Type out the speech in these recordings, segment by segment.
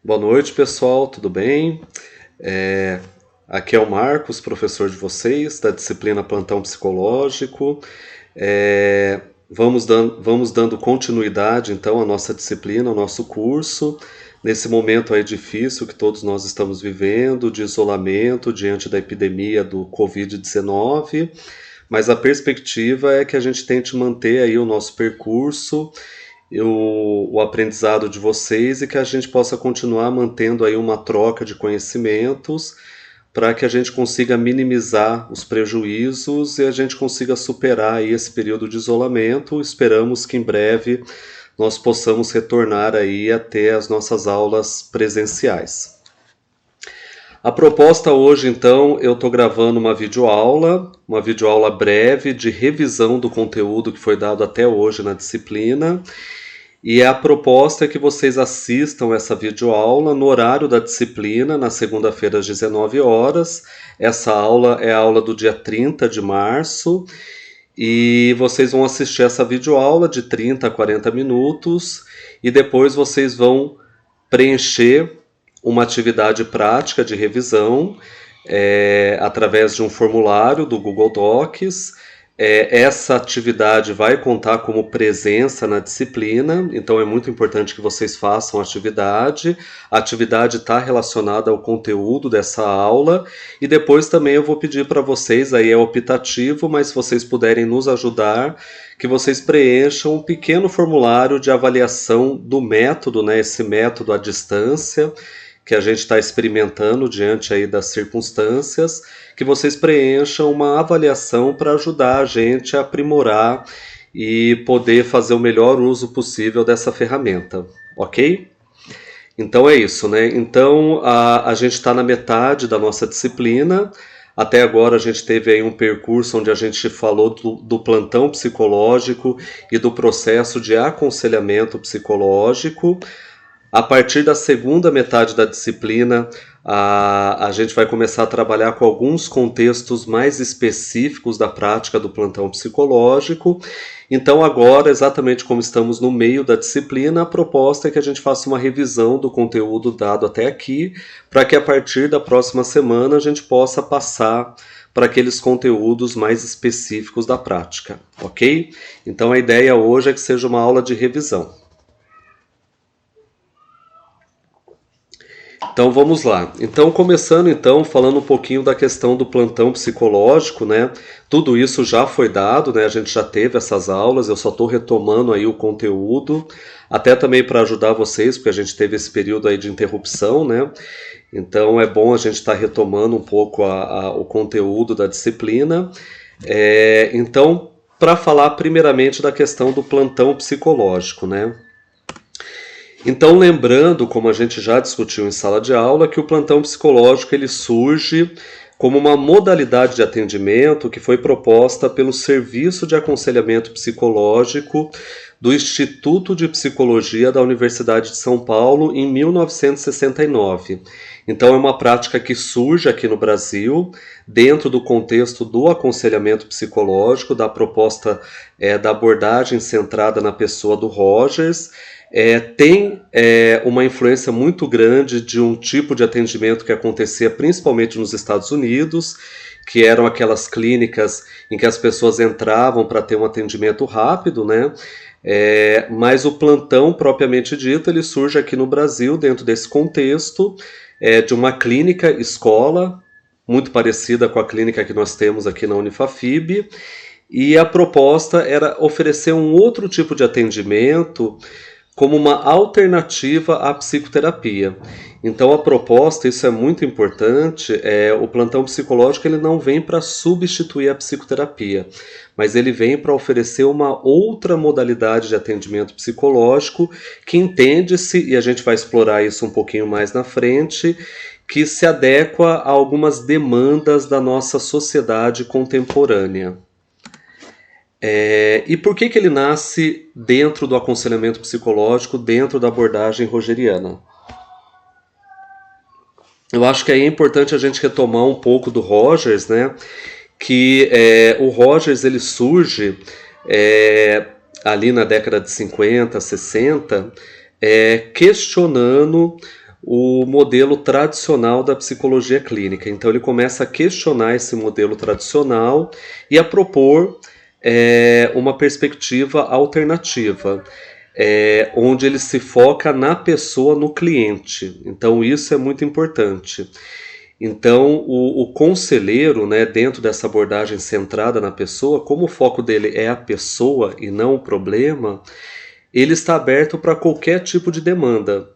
Boa noite, pessoal, tudo bem? Aqui é o Marcos, professor de vocês, da disciplina Plantão Psicológico. Vamos dando continuidade, então, à nossa disciplina, ao nosso curso, nesse momento aí difícil que todos nós estamos vivendo, de isolamento diante da epidemia do Covid-19, mas a perspectiva é que a gente tente manter aí o nosso percurso o aprendizado de vocês e que a gente possa continuar mantendo aí uma troca de conhecimentos para que a gente consiga minimizar os prejuízos e a gente consiga superar aí esse período de isolamento. Esperamos que em breve nós possamos retornar aí a ter as nossas aulas presenciais. A proposta hoje, então, eu estou gravando uma videoaula breve de revisão do conteúdo que foi dado até hoje na disciplina. E a proposta é que vocês assistam essa videoaula no horário da disciplina, na segunda-feira às 19 horas. Essa aula é a aula do dia 30 de março. E vocês vão assistir essa videoaula de 30 a 40 minutos. E depois vocês vão preencher uma atividade prática de revisão através de um formulário do Google Docs. Essa atividade vai contar como presença na disciplina, então é muito importante que vocês façam a atividade. A atividade está relacionada ao conteúdo dessa aula e depois também eu vou pedir para vocês, aí é optativo, mas se vocês puderem nos ajudar, que vocês preencham um pequeno formulário de avaliação do método, né, esse método à distância, que a gente está experimentando diante aí das circunstâncias, que vocês preencham uma avaliação para ajudar a gente a aprimorar e poder fazer o melhor uso possível dessa ferramenta, ok? Então é isso, né? Então a gente está na metade da nossa disciplina. Até agora a gente teve aí um percurso onde a gente falou do plantão psicológico e do processo de aconselhamento psicológico. A partir da segunda metade da disciplina, a gente vai começar a trabalhar com alguns contextos mais específicos da prática do plantão psicológico. Então, agora, exatamente como estamos no meio da disciplina, a proposta é que a gente faça uma revisão do conteúdo dado até aqui, para que a partir da próxima semana a gente possa passar para aqueles conteúdos mais específicos da prática, ok? Então, a ideia hoje é que seja uma aula de revisão. Então vamos lá. Então começando então falando um pouquinho da questão do plantão psicológico, né? Tudo isso já foi dado, né? A gente já teve essas aulas, eu só estou retomando aí o conteúdo, até também para ajudar vocês, porque a gente teve esse período aí de interrupção, né? Então é bom a gente estar retomando um pouco o conteúdo da disciplina. Então, para falar primeiramente da questão do plantão psicológico, né? Então, lembrando, como a gente já discutiu em sala de aula, que o plantão psicológico ele surge como uma modalidade de atendimento que foi proposta pelo Serviço de Aconselhamento Psicológico do Instituto de Psicologia da Universidade de São Paulo em 1969. Então, é uma prática que surge aqui no Brasil, dentro do contexto do aconselhamento psicológico, da proposta da abordagem centrada na pessoa do Rogers. Tem uma influência muito grande de um tipo de atendimento que acontecia principalmente nos Estados Unidos, que eram aquelas clínicas em que as pessoas entravam para ter um atendimento rápido, né? Mas o plantão propriamente dito, ele surge aqui no Brasil dentro desse contexto de uma clínica escola, muito parecida com a clínica que nós temos aqui na Unifafib, e a proposta era oferecer um outro tipo de atendimento como uma alternativa à psicoterapia. Então a proposta, isso é muito importante, o plantão psicológico ele não vem para substituir a psicoterapia, mas ele vem para oferecer uma outra modalidade de atendimento psicológico que entende-se, e a gente vai explorar isso um pouquinho mais na frente, que se adequa a algumas demandas da nossa sociedade contemporânea. E por que ele nasce dentro do aconselhamento psicológico, dentro da abordagem rogeriana? Eu acho que aí é importante a gente retomar um pouco do Rogers, né? Que o Rogers ele surge ali na década de 50, 60, questionando o modelo tradicional da psicologia clínica. Então ele começa a questionar esse modelo tradicional e a propor uma perspectiva alternativa, onde ele se foca na pessoa, no cliente. Então isso é muito importante. Então, o conselheiro, né, dentro dessa abordagem centrada na pessoa, como o foco dele é a pessoa e não o problema, ele está aberto para qualquer tipo de demanda,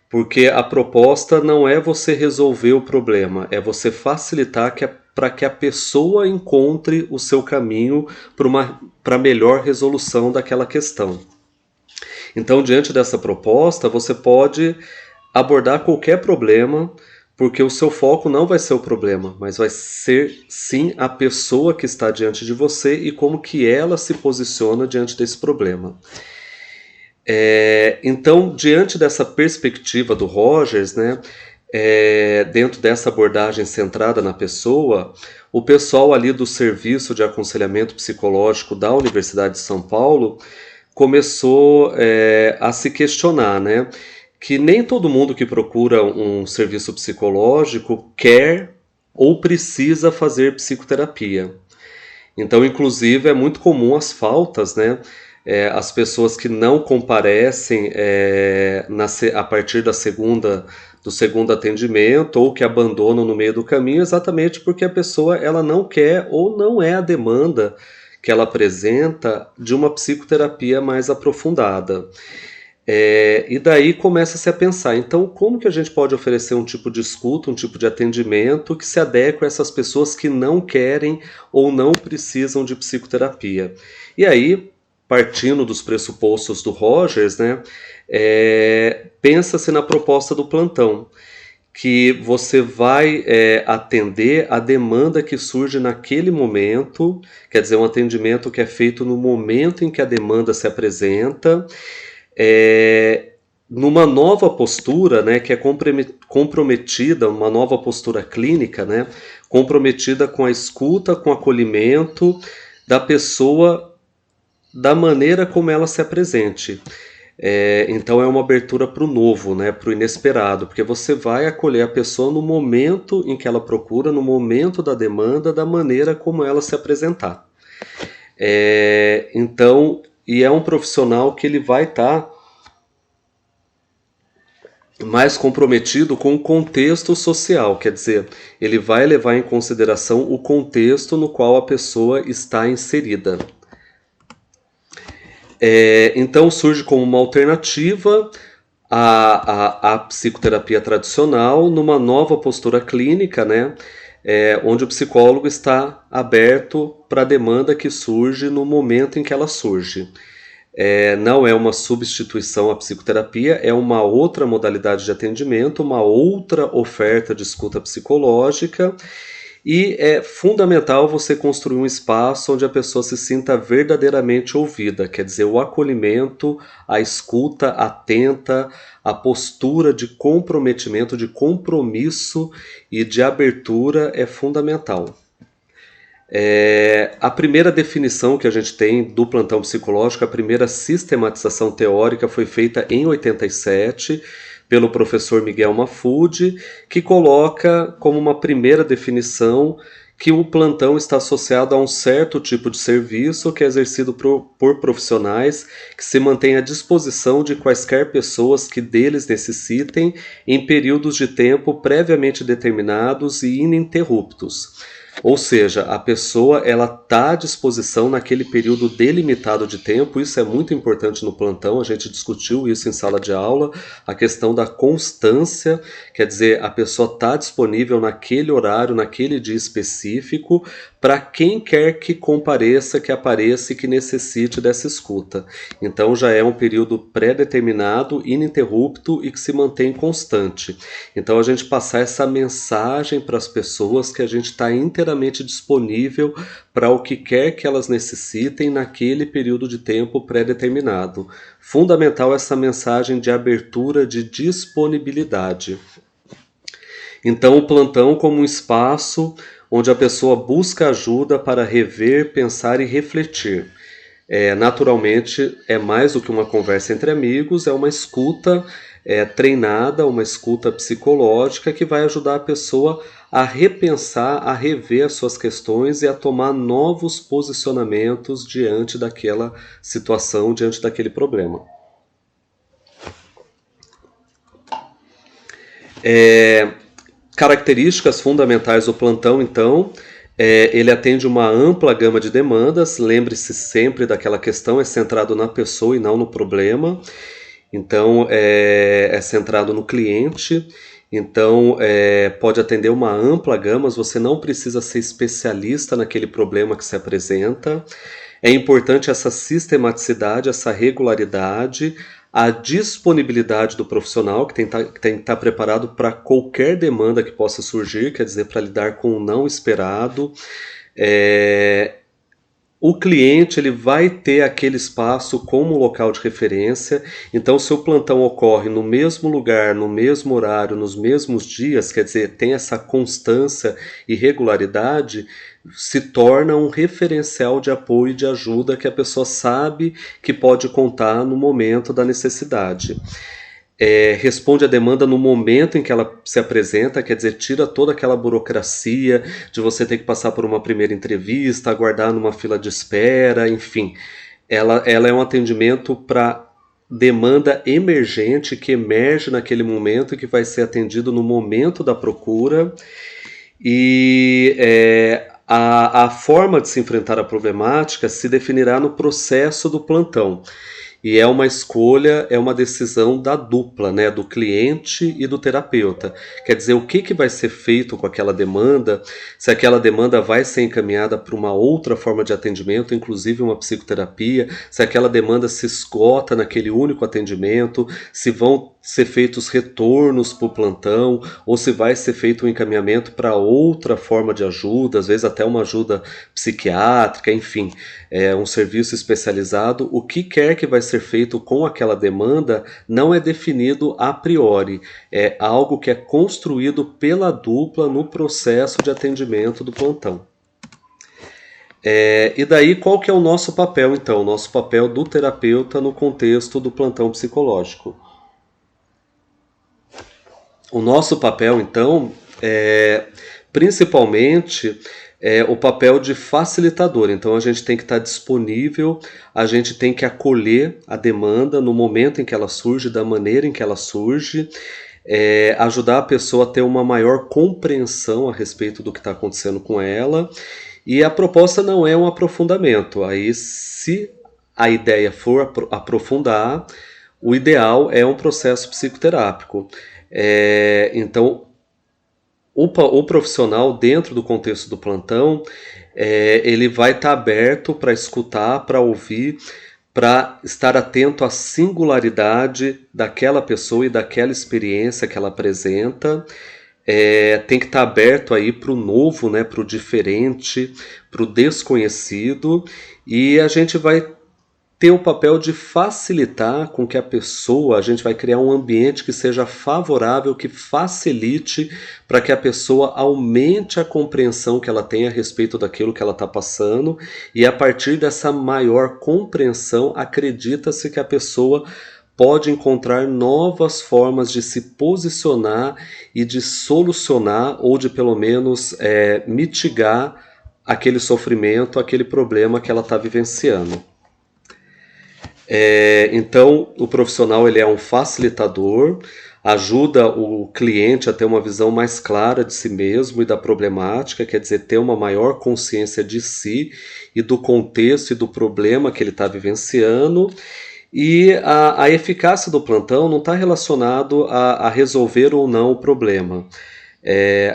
porque a proposta não é você resolver o problema, é você facilitar para que a pessoa encontre o seu caminho para melhor resolução daquela questão. Então, diante dessa proposta, você pode abordar qualquer problema, porque o seu foco não vai ser o problema, mas vai ser sim a pessoa que está diante de você e como que ela se posiciona diante desse problema. Então, diante dessa perspectiva do Rogers, né, dentro dessa abordagem centrada na pessoa, o pessoal ali do Serviço de Aconselhamento Psicológico da Universidade de São Paulo começou a se questionar, né, que nem todo mundo que procura um serviço psicológico quer ou precisa fazer psicoterapia. Então, inclusive, é muito comum as faltas, né? As pessoas que não comparecem a partir do segundo atendimento ou que abandonam no meio do caminho, exatamente porque a pessoa ela não quer ou não é a demanda que ela apresenta de uma psicoterapia mais aprofundada. E daí começa-se a pensar, então como que a gente pode oferecer um tipo de escuta, um tipo de atendimento que se adeque a essas pessoas que não querem ou não precisam de psicoterapia? E aí, partindo dos pressupostos do Rogers, né, pensa-se na proposta do plantão, que você vai atender a demanda que surge naquele momento, quer dizer, um atendimento que é feito no momento em que a demanda se apresenta, numa nova postura, né, que é comprometida, uma nova postura clínica, né, comprometida com a escuta, com o acolhimento da pessoa da maneira como ela se apresente. Então é uma abertura para o novo, né, para o inesperado, porque você vai acolher a pessoa no momento em que ela procura, no momento da demanda, da maneira como ela se apresentar. Então, e é um profissional que ele vai estar mais comprometido com o contexto social, quer dizer, ele vai levar em consideração o contexto no qual a pessoa está inserida. Então surge como uma alternativa à psicoterapia tradicional, numa nova postura clínica, né? Onde o psicólogo está aberto para a demanda que surge no momento em que ela surge. Não é uma substituição à psicoterapia, é uma outra modalidade de atendimento, uma outra oferta de escuta psicológica, e é fundamental você construir um espaço onde a pessoa se sinta verdadeiramente ouvida, quer dizer, o acolhimento, a escuta atenta, a postura de comprometimento, de compromisso e de abertura é fundamental. A primeira definição que a gente tem do plantão psicológico, a primeira sistematização teórica foi feita em 87 pelo professor Miguel Mahfoud, que coloca como uma primeira definição que o plantão está associado a um certo tipo de serviço que é exercido por profissionais que se mantêm à disposição de quaisquer pessoas que deles necessitem em períodos de tempo previamente determinados e ininterruptos. Ou seja, a pessoa ela está à disposição naquele período delimitado de tempo, isso é muito importante no plantão, a gente discutiu isso em sala de aula, a questão da constância, quer dizer, a pessoa está disponível naquele horário, naquele dia específico, para quem quer que compareça, que apareça e que necessite dessa escuta. Então já é um período pré-determinado, ininterrupto e que se mantém constante. Então a gente passar essa mensagem para as pessoas que a gente está inteiramente disponível para o que quer que elas necessitem naquele período de tempo pré-determinado. Fundamental essa mensagem de abertura, de disponibilidade. Então o plantão como um espaço onde a pessoa busca ajuda para rever, pensar e refletir. Naturalmente, é mais do que uma conversa entre amigos, é uma escuta treinada, uma escuta psicológica que vai ajudar a pessoa a repensar, a rever as suas questões e a tomar novos posicionamentos diante daquela situação, diante daquele problema. Características fundamentais do plantão, então, ele atende uma ampla gama de demandas, lembre-se sempre daquela questão, é centrado na pessoa e não no problema, então é centrado no cliente, então pode atender uma ampla gama, você não precisa ser especialista naquele problema que se apresenta, é importante essa sistematicidade, essa regularidade, a disponibilidade do profissional, que tem que estar preparado para qualquer demanda que possa surgir, quer dizer, para lidar com o não esperado. O cliente ele vai ter aquele espaço como local de referência, então se o plantão ocorre no mesmo lugar, no mesmo horário, nos mesmos dias, quer dizer, tem essa constância e regularidade, se torna um referencial de apoio e de ajuda que a pessoa sabe que pode contar no momento da necessidade. Responde a demanda no momento em que ela se apresenta, quer dizer, tira toda aquela burocracia de você ter que passar por uma primeira entrevista, aguardar numa fila de espera, enfim. Ela é um atendimento para demanda emergente que emerge naquele momento e que vai ser atendido no momento da procura. E a forma de se enfrentar a problemática se definirá no processo do plantão. E é uma escolha, é uma decisão da dupla, né, do cliente e do terapeuta. Quer dizer, o que vai ser feito com aquela demanda, se aquela demanda vai ser encaminhada para uma outra forma de atendimento, inclusive uma psicoterapia, se aquela demanda se esgota naquele único atendimento, se vão ser feitos retornos para o plantão, ou se vai ser feito um encaminhamento para outra forma de ajuda, às vezes até uma ajuda psiquiátrica, enfim, um serviço especializado. O que quer que vai ser feito com aquela demanda não é definido a priori, é algo que é construído pela dupla no processo de atendimento do plantão. E daí qual que é o nosso papel então? O nosso papel do terapeuta no contexto do plantão psicológico. O nosso papel, então, principalmente o papel de facilitador. Então, a gente tem que estar disponível, a gente tem que acolher a demanda no momento em que ela surge, da maneira em que ela surge, ajudar a pessoa a ter uma maior compreensão a respeito do que está acontecendo com ela. E a proposta não é um aprofundamento. Aí, se a ideia for aprofundar, o ideal é um processo psicoterápico. Então, o profissional, dentro do contexto do plantão, ele vai estar aberto para escutar, para ouvir, para estar atento à singularidade daquela pessoa e daquela experiência que ela apresenta. Tem que estar aberto aí para o novo, né, para o diferente, para o desconhecido, e a gente vai ter o papel de facilitar com que a pessoa, a gente vai criar um ambiente que seja favorável, que facilite para que a pessoa aumente a compreensão que ela tem a respeito daquilo que ela está passando, e a partir dessa maior compreensão, acredita-se que a pessoa pode encontrar novas formas de se posicionar e de solucionar, ou de pelo menos mitigar aquele sofrimento, aquele problema que ela está vivenciando. Então, o profissional ele é um facilitador, ajuda o cliente a ter uma visão mais clara de si mesmo e da problemática, quer dizer, ter uma maior consciência de si e do contexto e do problema que ele está vivenciando. E a eficácia do plantão não está relacionado a resolver ou não o problema.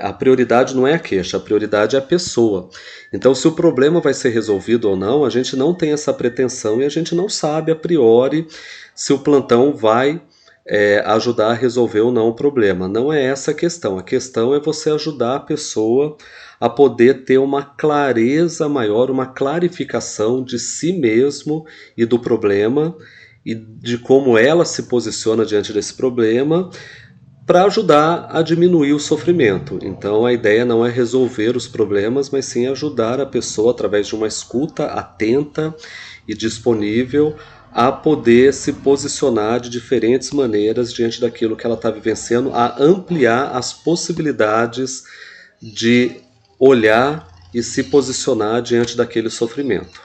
A prioridade não é a queixa, a prioridade é a pessoa. Então, se o problema vai ser resolvido ou não, a gente não tem essa pretensão e a gente não sabe a priori se o plantão vai ajudar a resolver ou não o problema. Não é essa a questão. A questão é você ajudar a pessoa a poder ter uma clareza maior, uma clarificação de si mesmo e do problema e de como ela se posiciona diante desse problema, para ajudar a diminuir o sofrimento. Então a ideia não é resolver os problemas, mas sim ajudar a pessoa, através de uma escuta atenta e disponível, a poder se posicionar de diferentes maneiras diante daquilo que ela está vivenciando, a ampliar as possibilidades de olhar e se posicionar diante daquele sofrimento.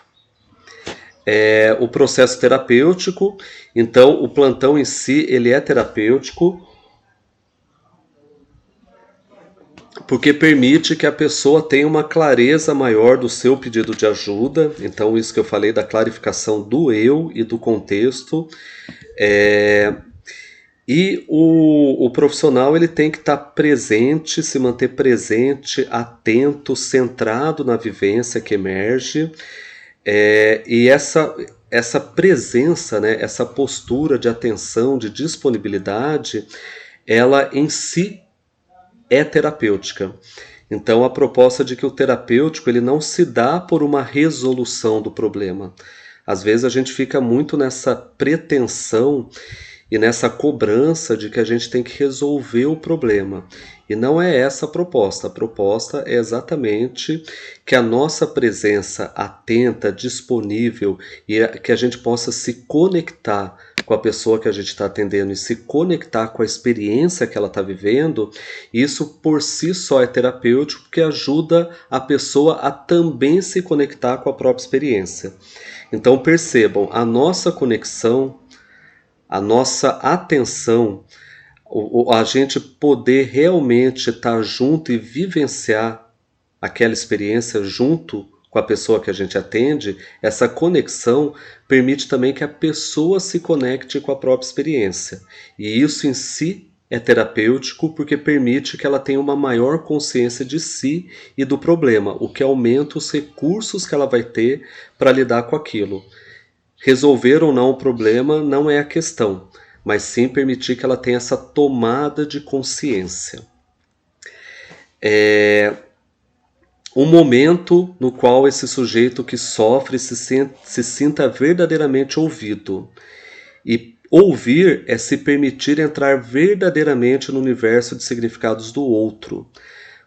O processo terapêutico, então o plantão em si ele é terapêutico, porque permite que a pessoa tenha uma clareza maior do seu pedido de ajuda. Então, isso que eu falei da clarificação do eu e do contexto. E o profissional ele tem que estar presente, se manter presente, atento, centrado na vivência que emerge. E essa presença, né, essa postura de atenção, de disponibilidade, ela em si é terapêutica. Então a proposta de que o terapêutico ele não se dá por uma resolução do problema. Às vezes a gente fica muito nessa pretensão e nessa cobrança de que a gente tem que resolver o problema. E não é essa a proposta. A proposta é exatamente que a nossa presença atenta, disponível e que a gente possa se conectar com a pessoa que a gente está atendendo e se conectar com a experiência que ela está vivendo, isso por si só é terapêutico porque ajuda a pessoa a também se conectar com a própria experiência. Então percebam, a nossa conexão, a nossa atenção, a gente poder realmente estar junto e vivenciar aquela experiência junto com a pessoa que a gente atende, essa conexão permite também que a pessoa se conecte com a própria experiência. E isso em si é terapêutico porque permite que ela tenha uma maior consciência de si e do problema, o que aumenta os recursos que ela vai ter para lidar com aquilo. Resolver ou não o problema não é a questão, mas sim permitir que ela tenha essa tomada de consciência. Um momento no qual esse sujeito que sofre se sinta verdadeiramente ouvido. E ouvir é se permitir entrar verdadeiramente no universo de significados do outro,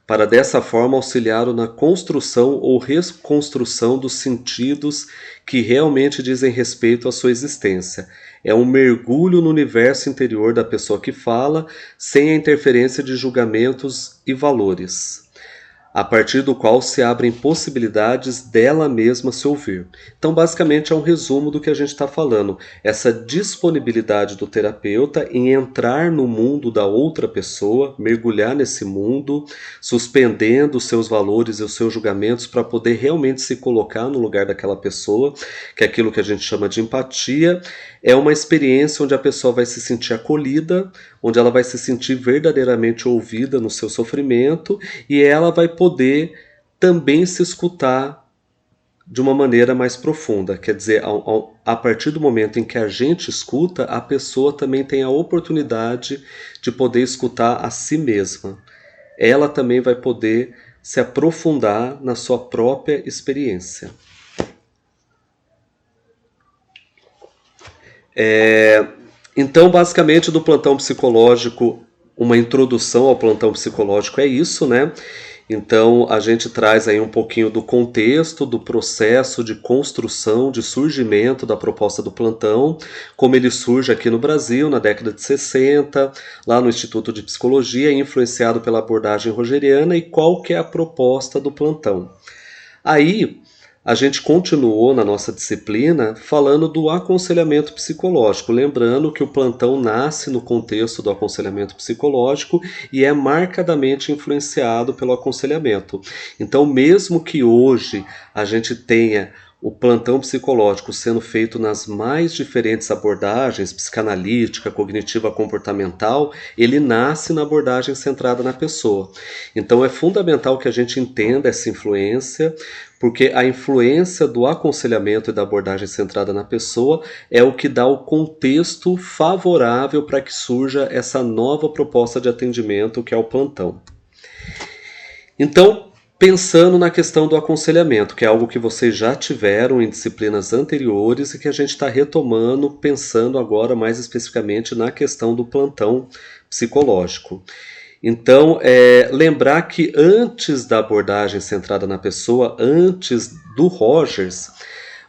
para dessa forma auxiliá-lo na construção ou reconstrução dos sentidos que realmente dizem respeito à sua existência. É um mergulho no universo interior da pessoa que fala, sem a interferência de julgamentos e valores, a partir do qual se abrem possibilidades dela mesma se ouvir. Então, basicamente, é um resumo do que a gente está falando. Essa disponibilidade do terapeuta em entrar no mundo da outra pessoa, mergulhar nesse mundo, suspendendo os seus valores e os seus julgamentos para poder realmente se colocar no lugar daquela pessoa, que é aquilo que a gente chama de empatia. É uma experiência onde a pessoa vai se sentir acolhida, onde ela vai se sentir verdadeiramente ouvida no seu sofrimento e ela vai poder também se escutar de uma maneira mais profunda. Quer dizer, a partir do momento em que a gente escuta, a pessoa também tem a oportunidade de poder escutar a si mesma. Ela também vai poder se aprofundar na sua própria experiência. Então, basicamente, do plantão psicológico, uma introdução ao plantão psicológico é isso, né? Então, a gente traz aí um pouquinho do contexto, do processo de construção, de surgimento da proposta do plantão, como ele surge aqui no Brasil, na década de 60, lá no Instituto de Psicologia, influenciado pela abordagem rogeriana, e qual que é a proposta do plantão. Aí, a gente continuou na nossa disciplina falando do aconselhamento psicológico, lembrando que o plantão nasce no contexto do aconselhamento psicológico e é marcadamente influenciado pelo aconselhamento. Então, mesmo que hoje a gente tenha o plantão psicológico sendo feito nas mais diferentes abordagens, psicanalítica, cognitiva comportamental, ele nasce na abordagem centrada na pessoa. Então é fundamental que a gente entenda essa influência, porque a influência do aconselhamento e da abordagem centrada na pessoa é o que dá o contexto favorável para que surja essa nova proposta de atendimento que é o plantão. Então, pensando na questão do aconselhamento, que é algo que vocês já tiveram em disciplinas anteriores e que a gente está retomando, pensando agora mais especificamente na questão do plantão psicológico. Então, lembrar que antes da abordagem centrada na pessoa, antes do Rogers,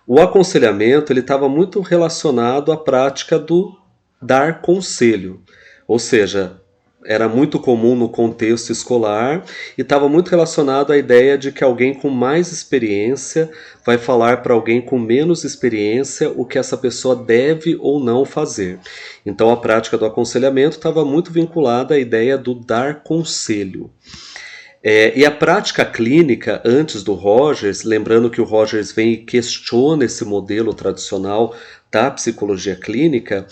O aconselhamento ele estava muito relacionado à prática do dar conselho, ou seja, era muito comum no contexto escolar e estava muito relacionado à ideia de que alguém com mais experiência vai falar para alguém com menos experiência o que essa pessoa deve ou não fazer. Então a prática do aconselhamento estava muito vinculada à ideia do dar conselho. E a prática clínica, antes do Rogers, lembrando que o Rogers vem e questiona esse modelo tradicional da psicologia clínica,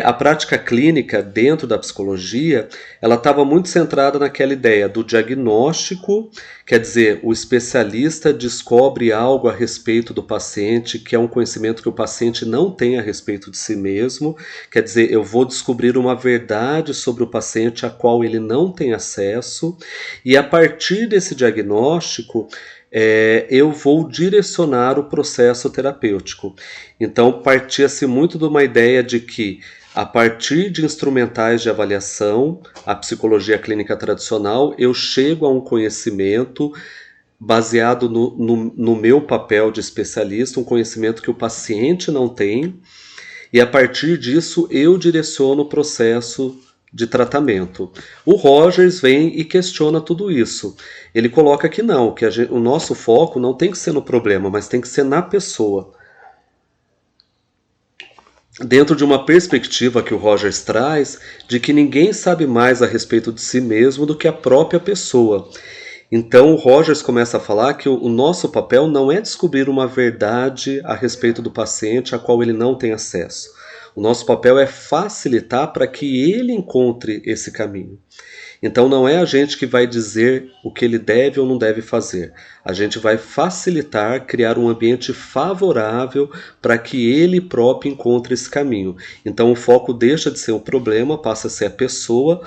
a prática clínica dentro da psicologia, ela estava muito centrada naquela ideia do diagnóstico, quer dizer, o especialista descobre algo a respeito do paciente, que é um conhecimento que o paciente não tem a respeito de si mesmo, quer dizer, eu vou descobrir uma verdade sobre o paciente a qual ele não tem acesso, e a partir desse diagnóstico, eu vou direcionar o processo terapêutico. Então, partia-se muito de uma ideia de que, a partir de instrumentais de avaliação, a psicologia clínica tradicional, eu chego a um conhecimento baseado no meu papel de especialista, um conhecimento que o paciente não tem, e a partir disso eu direciono o processo de tratamento. O Rogers vem e questiona tudo isso. Ele coloca que não, que o nosso foco não tem que ser no problema, mas tem que ser na pessoa. Dentro de uma perspectiva que o Rogers traz de que ninguém sabe mais a respeito de si mesmo do que a própria pessoa. Então o Rogers começa a falar que o nosso papel não é descobrir uma verdade a respeito do paciente a qual ele não tem acesso. O nosso papel é facilitar para que ele encontre esse caminho. Então não é a gente que vai dizer o que ele deve ou não deve fazer. A gente vai facilitar, criar um ambiente favorável para que ele próprio encontre esse caminho. Então o foco deixa de ser o problema, passa a ser a pessoa,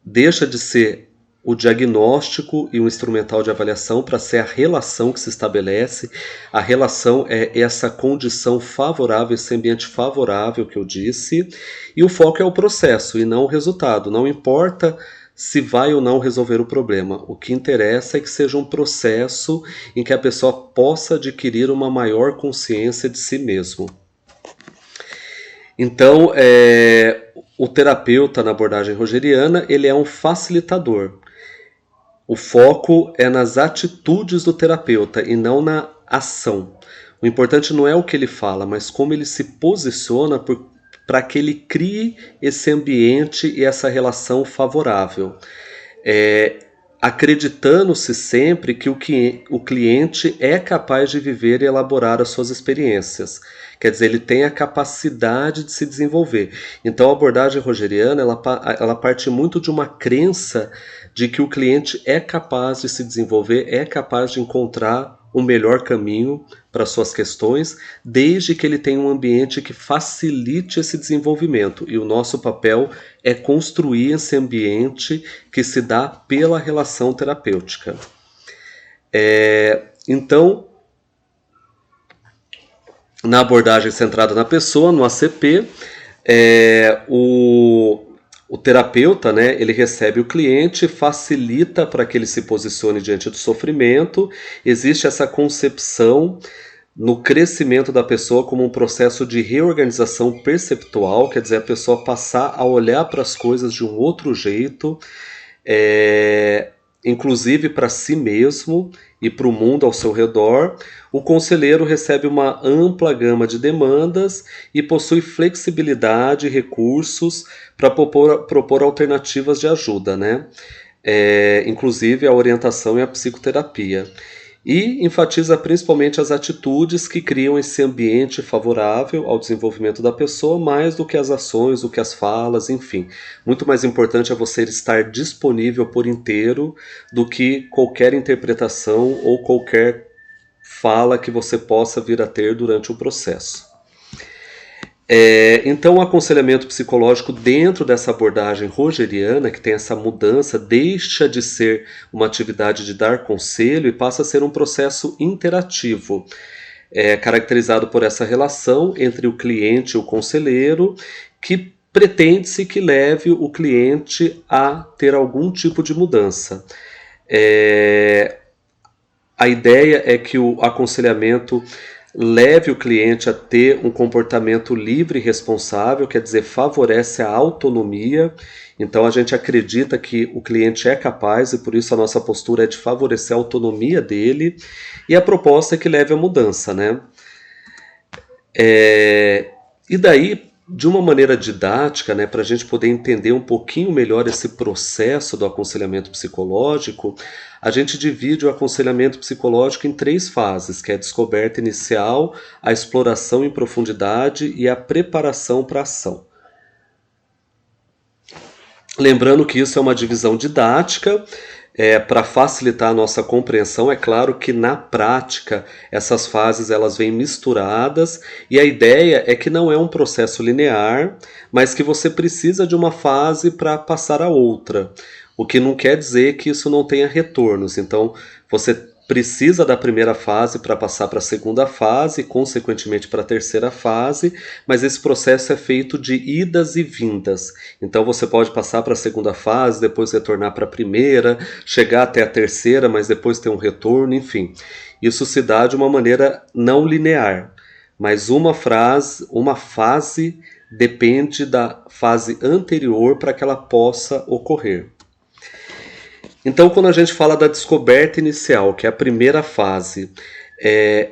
deixa de ser o diagnóstico e o instrumental de avaliação para ser a relação que se estabelece. A relação é essa condição favorável, esse ambiente favorável que eu disse, e o foco é o processo e não o resultado. Não importa se vai ou não resolver o problema. O que interessa é que seja um processo em que a pessoa possa adquirir uma maior consciência de si mesmo. Então, o terapeuta na abordagem rogeriana, ele é um facilitador. O foco é nas atitudes do terapeuta e não na ação. O importante não é o que ele fala, mas como ele se posiciona para que ele crie esse ambiente e essa relação favorável. Acreditando-se sempre que o cliente é capaz de viver e elaborar as suas experiências. Quer dizer, ele tem a capacidade de se desenvolver. Então a abordagem rogeriana, ela parte muito de uma crença de que o cliente é capaz de se desenvolver, é capaz de encontrar o melhor caminho para suas questões, desde que ele tenha um ambiente que facilite esse desenvolvimento. E o nosso papel é construir esse ambiente que se dá pela relação terapêutica. Então, na abordagem centrada na pessoa, no ACP, o terapeuta, né, ele recebe o cliente, facilita para que ele se posicione diante do sofrimento. Existe essa concepção no crescimento da pessoa como um processo de reorganização perceptual, quer dizer, a pessoa passar a olhar para as coisas de um outro jeito, inclusive para si mesmo e para o mundo ao seu redor. O conselheiro recebe uma ampla gama de demandas e possui flexibilidade e recursos para propor alternativas de ajuda, né? Inclusive a orientação e a psicoterapia. E enfatiza principalmente as atitudes que criam esse ambiente favorável ao desenvolvimento da pessoa, mais do que as ações, do que as falas, enfim. Muito mais importante é você estar disponível por inteiro do que qualquer interpretação ou qualquer fala que você possa vir a ter durante o processo. Então o aconselhamento psicológico dentro dessa abordagem rogeriana, que tem essa mudança, deixa de ser uma atividade de dar conselho e passa a ser um processo interativo, caracterizado por essa relação entre o cliente e o conselheiro, que pretende-se que leve o cliente a ter algum tipo de mudança. A ideia é que o aconselhamento leve o cliente a ter um comportamento livre e responsável, quer dizer, favorece a autonomia. Então a gente acredita que o cliente é capaz e por isso a nossa postura é de favorecer a autonomia dele. E a proposta é que leve à mudança, né? E daí, de uma maneira didática, né, para a gente poder entender um pouquinho melhor esse processo do aconselhamento psicológico, a gente divide o aconselhamento psicológico em 3 fases, que é a descoberta inicial, a exploração em profundidade e a preparação para a ação. Lembrando que isso é uma divisão didática, para facilitar a nossa compreensão. É claro que na prática essas fases elas vêm misturadas e a ideia é que não é um processo linear, mas que você precisa de uma fase para passar a outra. O que não quer dizer que isso não tenha retornos. Então você precisa da primeira fase para passar para a segunda fase e consequentemente para a terceira fase, mas esse processo é feito de idas e vindas. Então você pode passar para a segunda fase, depois retornar para a primeira, chegar até a terceira, mas depois ter um retorno, enfim. Isso se dá de uma maneira não linear, mas uma fase depende da fase anterior para que ela possa ocorrer. Então, quando a gente fala da descoberta inicial, que é a primeira fase,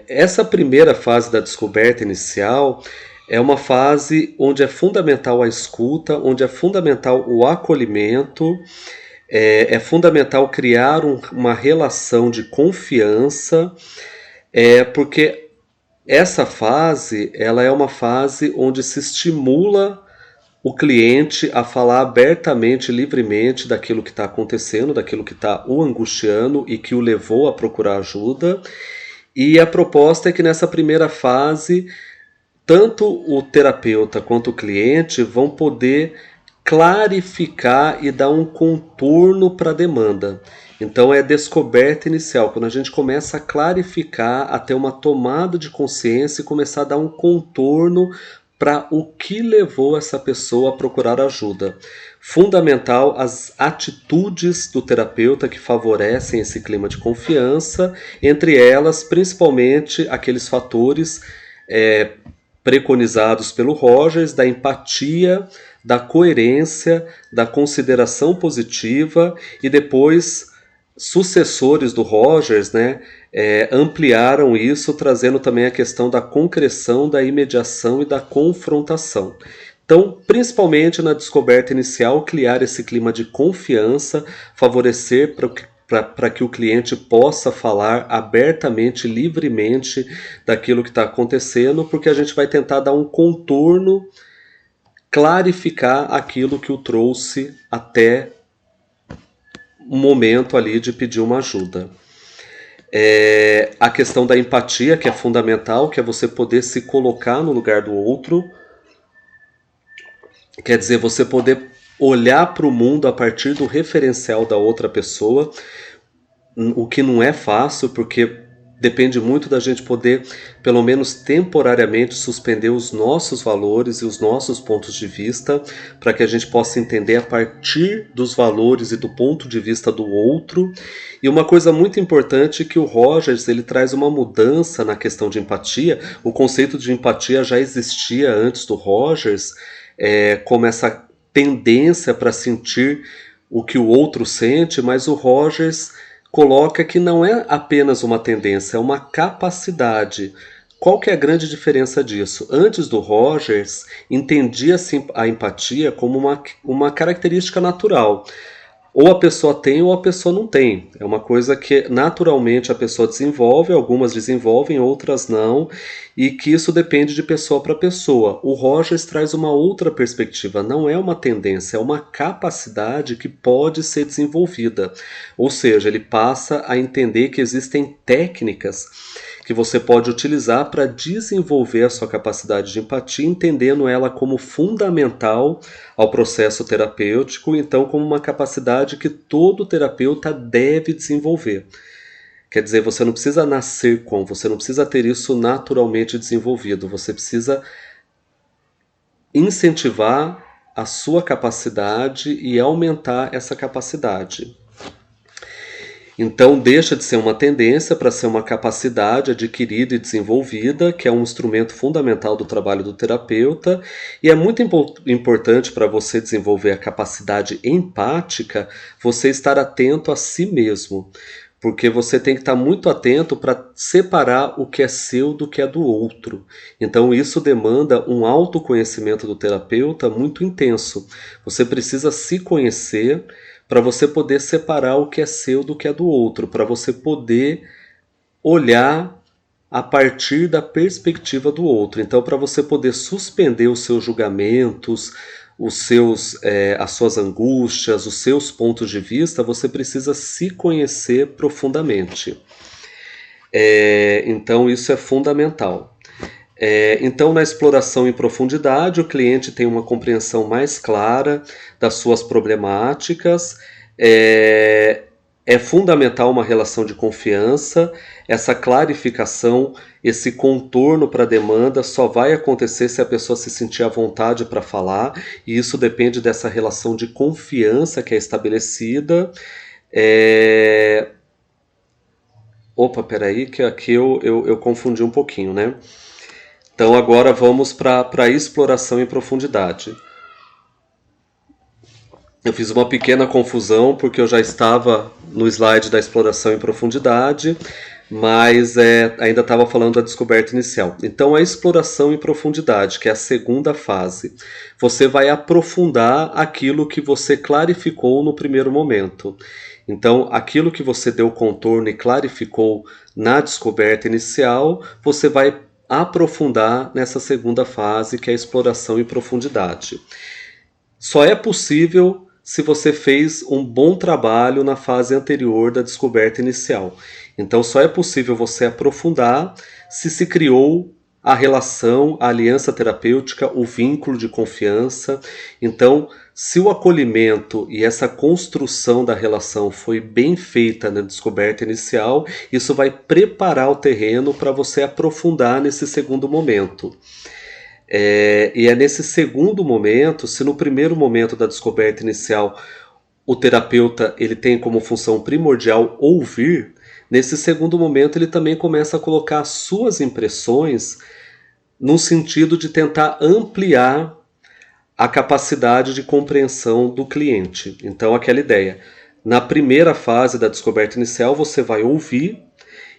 essa primeira fase da descoberta inicial é uma fase onde é fundamental a escuta, onde é fundamental o acolhimento, é fundamental criar uma relação de confiança, porque essa fase ela é uma fase onde se estimula o cliente a falar abertamente, livremente daquilo que está acontecendo, daquilo que está o angustiando e que o levou a procurar ajuda. E a proposta é que nessa primeira fase, tanto o terapeuta quanto o cliente vão poder clarificar e dar um contorno para a demanda. Então é descoberta inicial, quando a gente começa a clarificar, a ter uma tomada de consciência e começar a dar um contorno para o que levou essa pessoa a procurar ajuda. Fundamental as atitudes do terapeuta que favorecem esse clima de confiança, entre elas principalmente aqueles fatores preconizados pelo Rogers, da empatia, da coerência, da consideração positiva, e depois sucessores do Rogers, né, ampliaram isso, trazendo também a questão da concreção, da imediação e da confrontação. Então, principalmente na descoberta inicial, criar esse clima de confiança, favorecer para que o cliente possa falar abertamente, livremente daquilo que está acontecendo, porque a gente vai tentar dar um contorno, clarificar aquilo que o trouxe até um momento ali de pedir uma ajuda. A questão da empatia, que é fundamental, que é você poder se colocar no lugar do outro, quer dizer, você poder olhar para o mundo a partir do referencial da outra pessoa, o que não é fácil, porque depende muito da gente poder, pelo menos temporariamente, suspender os nossos valores e os nossos pontos de vista, para que a gente possa entender a partir dos valores e do ponto de vista do outro. E uma coisa muito importante é que o Rogers ele traz uma mudança na questão de empatia. O conceito de empatia já existia antes do Rogers, como essa tendência para sentir o que o outro sente, mas o Rogers coloca que não é apenas uma tendência, é uma capacidade. Qual que é a grande diferença disso? Antes do Rogers, entendia-se a empatia como uma característica natural. Ou a pessoa tem ou a pessoa não tem. É uma coisa que naturalmente a pessoa desenvolve, algumas desenvolvem, outras não, e que isso depende de pessoa para pessoa. O Rogers traz uma outra perspectiva, não é uma tendência, é uma capacidade que pode ser desenvolvida. Ou seja, ele passa a entender que existem técnicas que você pode utilizar para desenvolver a sua capacidade de empatia, entendendo ela como fundamental ao processo terapêutico, então como uma capacidade que todo terapeuta deve desenvolver. Quer dizer, você não precisa nascer com, você não precisa ter isso naturalmente desenvolvido, você precisa incentivar a sua capacidade e aumentar essa capacidade. Então deixa de ser uma tendência para ser uma capacidade adquirida e desenvolvida, que é um instrumento fundamental do trabalho do terapeuta, e é muito importante para você desenvolver a capacidade empática, você estar atento a si mesmo, porque você tem que estar muito atento para separar o que é seu do que é do outro. Então isso demanda um autoconhecimento do terapeuta muito intenso. Você precisa se conhecer para você poder separar o que é seu do que é do outro, para você poder olhar a partir da perspectiva do outro. Então, para você poder suspender os seus julgamentos, as suas angústias, os seus pontos de vista, você precisa se conhecer profundamente. Então, isso é fundamental. Então, na exploração em profundidade, o cliente tem uma compreensão mais clara das suas problemáticas. É fundamental uma relação de confiança. Essa clarificação, esse contorno para a demanda só vai acontecer se a pessoa se sentir à vontade para falar, e isso depende dessa relação de confiança que é estabelecida. Opa, peraí, que aqui eu confundi um pouquinho, né? Então agora vamos para a exploração em profundidade. Eu fiz uma pequena confusão porque eu já estava no slide da exploração em profundidade, mas ainda estava falando da descoberta inicial. Então a exploração em profundidade, que é a segunda fase, você vai aprofundar aquilo que você clarificou no primeiro momento. Então aquilo que você deu contorno e clarificou na descoberta inicial, você vai aprofundar nessa segunda fase, que é a exploração em profundidade. Só é possível se você fez um bom trabalho na fase anterior da descoberta inicial. Então só é possível você aprofundar se se criou a relação, a aliança terapêutica, o vínculo de confiança. Então, se o acolhimento e essa construção da relação foi bem feita na descoberta inicial, isso vai preparar o terreno para você aprofundar nesse segundo momento. E é nesse segundo momento, se no primeiro momento da descoberta inicial o terapeuta ele tem como função primordial ouvir, nesse segundo momento ele também começa a colocar as suas impressões no sentido de tentar ampliar a capacidade de compreensão do cliente. Então, aquela ideia. Na primeira fase da descoberta inicial, você vai ouvir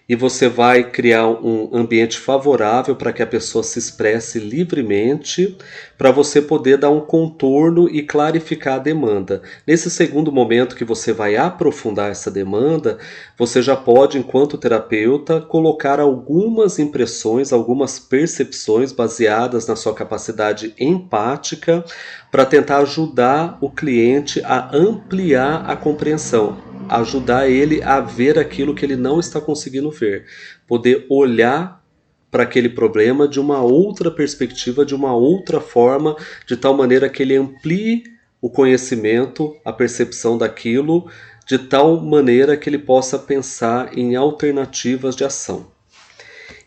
e você vai criar um ambiente favorável para que a pessoa se expresse livremente, para você poder dar um contorno e clarificar a demanda. Nesse segundo momento que você vai aprofundar essa demanda, você já pode, enquanto terapeuta, colocar algumas impressões, algumas percepções baseadas na sua capacidade empática para tentar ajudar o cliente a ampliar a compreensão, ajudar ele a ver aquilo que ele não está conseguindo ver, poder olhar para aquele problema de uma outra perspectiva, de uma outra forma, de tal maneira que ele amplie o conhecimento, a percepção daquilo, de tal maneira que ele possa pensar em alternativas de ação.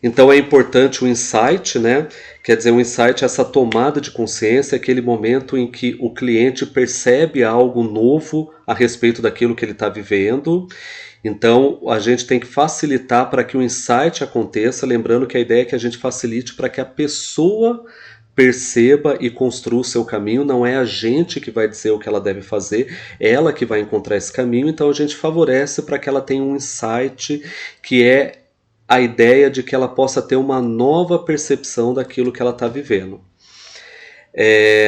Então é importante o insight, né? Quer dizer, o insight é essa tomada de consciência, aquele momento em que o cliente percebe algo novo a respeito daquilo que ele está vivendo. Então a gente tem que facilitar para que o insight aconteça, lembrando que a ideia é que a gente facilite para que a pessoa perceba e construa o seu caminho. Não é a gente que vai dizer o que ela deve fazer, é ela que vai encontrar esse caminho. Então a gente favorece para que ela tenha um insight, que é a ideia de que ela possa ter uma nova percepção daquilo que ela está vivendo.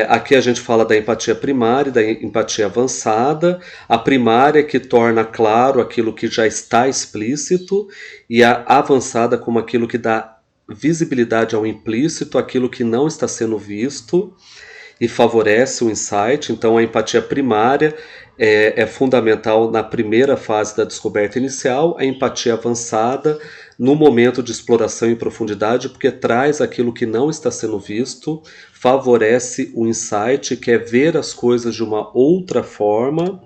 Aqui a gente fala da empatia primária e da empatia avançada. A primária que torna claro aquilo que já está explícito, e a avançada como aquilo que dá visibilidade ao implícito, aquilo que não está sendo visto, e favorece o insight. Então a empatia primária é fundamental na primeira fase da descoberta inicial, a empatia avançada no momento de exploração em profundidade, porque traz aquilo que não está sendo visto, favorece o insight, que é ver as coisas de uma outra forma.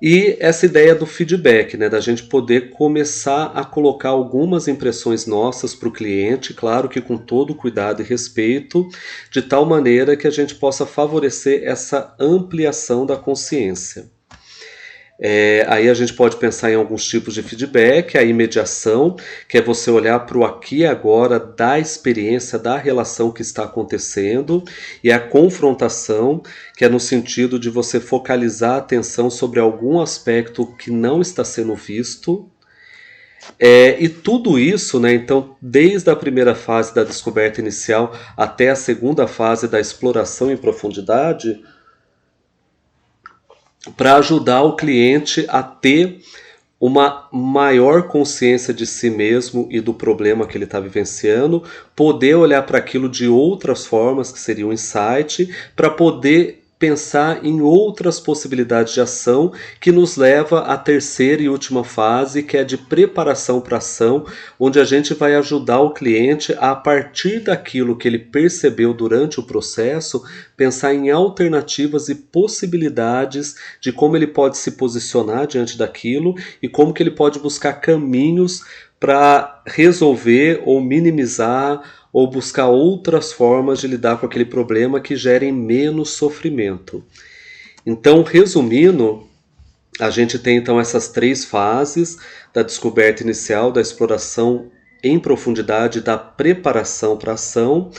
E essa ideia do feedback, né, da gente poder começar a colocar algumas impressões nossas para o cliente, claro que com todo cuidado e respeito, de tal maneira que a gente possa favorecer essa ampliação da consciência. Aí a gente pode pensar em alguns tipos de feedback, a imediação, que é você olhar para o aqui e agora da experiência, da relação que está acontecendo, e a confrontação, que é no sentido de você focalizar a atenção sobre algum aspecto que não está sendo visto. E tudo isso, né, então, desde a primeira fase da descoberta inicial até a segunda fase da exploração em profundidade, para ajudar o cliente a ter uma maior consciência de si mesmo e do problema que ele está vivenciando, poder olhar para aquilo de outras formas, que seria um insight, para poder pensar em outras possibilidades de ação que nos leva à terceira e última fase, que é de preparação para ação, onde a gente vai ajudar o cliente a partir daquilo que ele percebeu durante o processo, pensar em alternativas e possibilidades de como ele pode se posicionar diante daquilo e como que ele pode buscar caminhos para resolver ou minimizar ou buscar outras formas de lidar com aquele problema que gerem menos sofrimento. Então, resumindo, a gente tem então essas três fases da descoberta inicial, da exploração em profundidade, da preparação para a ação,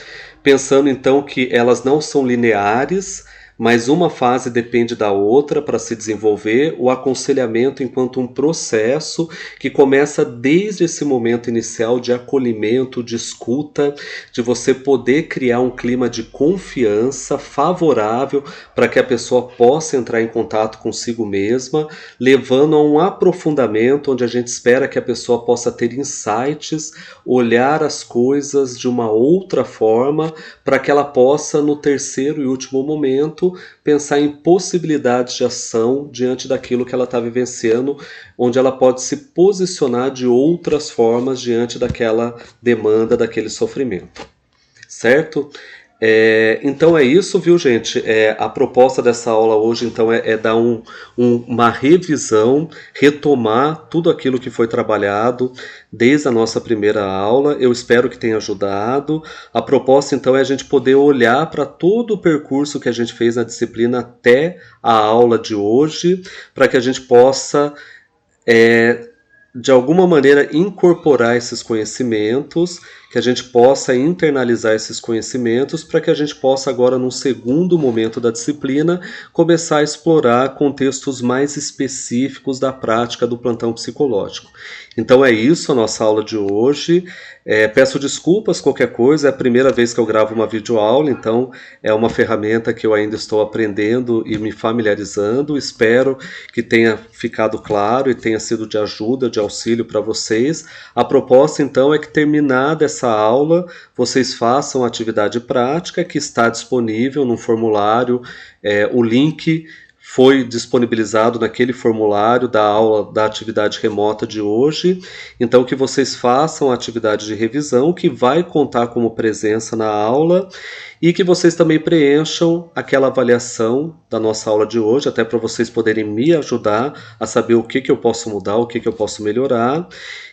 pensando então que elas não são lineares, mas uma fase depende da outra para se desenvolver, o aconselhamento enquanto um processo que começa desde esse momento inicial de acolhimento, de escuta, de você poder criar um clima de confiança favorável para que a pessoa possa entrar em contato consigo mesma, levando a um aprofundamento onde a gente espera que a pessoa possa ter insights, olhar as coisas de uma outra forma, para que ela possa, no terceiro e último momento, pensar em possibilidades de ação diante daquilo que ela está vivenciando, onde ela pode se posicionar de outras formas diante daquela demanda, daquele sofrimento. Certo? Então é isso, viu, gente? A proposta dessa aula hoje então é dar uma revisão, retomar tudo aquilo que foi trabalhado desde a nossa primeira aula. Eu espero que tenha ajudado. A proposta então é a gente poder olhar para todo o percurso que a gente fez na disciplina até a aula de hoje, para que a gente possa de alguma maneira incorporar esses conhecimentos, que a gente possa internalizar esses conhecimentos para que a gente possa agora, num segundo momento da disciplina, começar a explorar contextos mais específicos da prática do plantão psicológico. Então é isso a nossa aula de hoje. Peço desculpas qualquer coisa, é a primeira vez que eu gravo uma videoaula, então é uma ferramenta que eu ainda estou aprendendo e me familiarizando. Espero que tenha ficado claro e tenha sido de ajuda, de auxílio para vocês. A proposta então é que, terminada essa aula, vocês façam a atividade prática que está disponível no formulário. O link foi disponibilizado naquele formulário da aula da atividade remota de hoje. Então que vocês façam a atividade de revisão, que vai contar como presença na aula, e que vocês também preencham aquela avaliação da nossa aula de hoje, até para vocês poderem me ajudar a saber o que eu posso mudar, o que eu posso melhorar.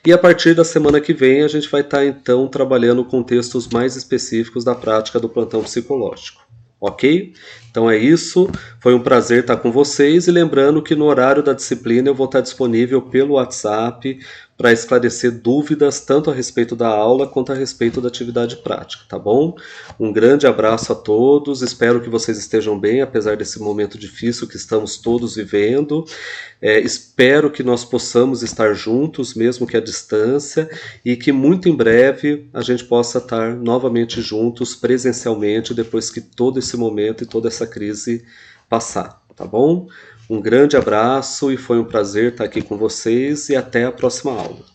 E a partir da semana que vem a gente vai estar então trabalhando contextos mais específicos da prática do plantão psicológico. Ok? Então é isso, foi um prazer estar com vocês, e lembrando que no horário da disciplina eu vou estar disponível pelo WhatsApp para esclarecer dúvidas tanto a respeito da aula quanto a respeito da atividade prática, tá bom? Um grande abraço a todos, espero que vocês estejam bem, apesar desse momento difícil que estamos todos vivendo. Espero que nós possamos estar juntos, mesmo que à distância, e que muito em breve a gente possa estar novamente juntos presencialmente, depois que todo esse momento e toda essa crise passar, tá bom? Um grande abraço e foi um prazer estar aqui com vocês, e até a próxima aula.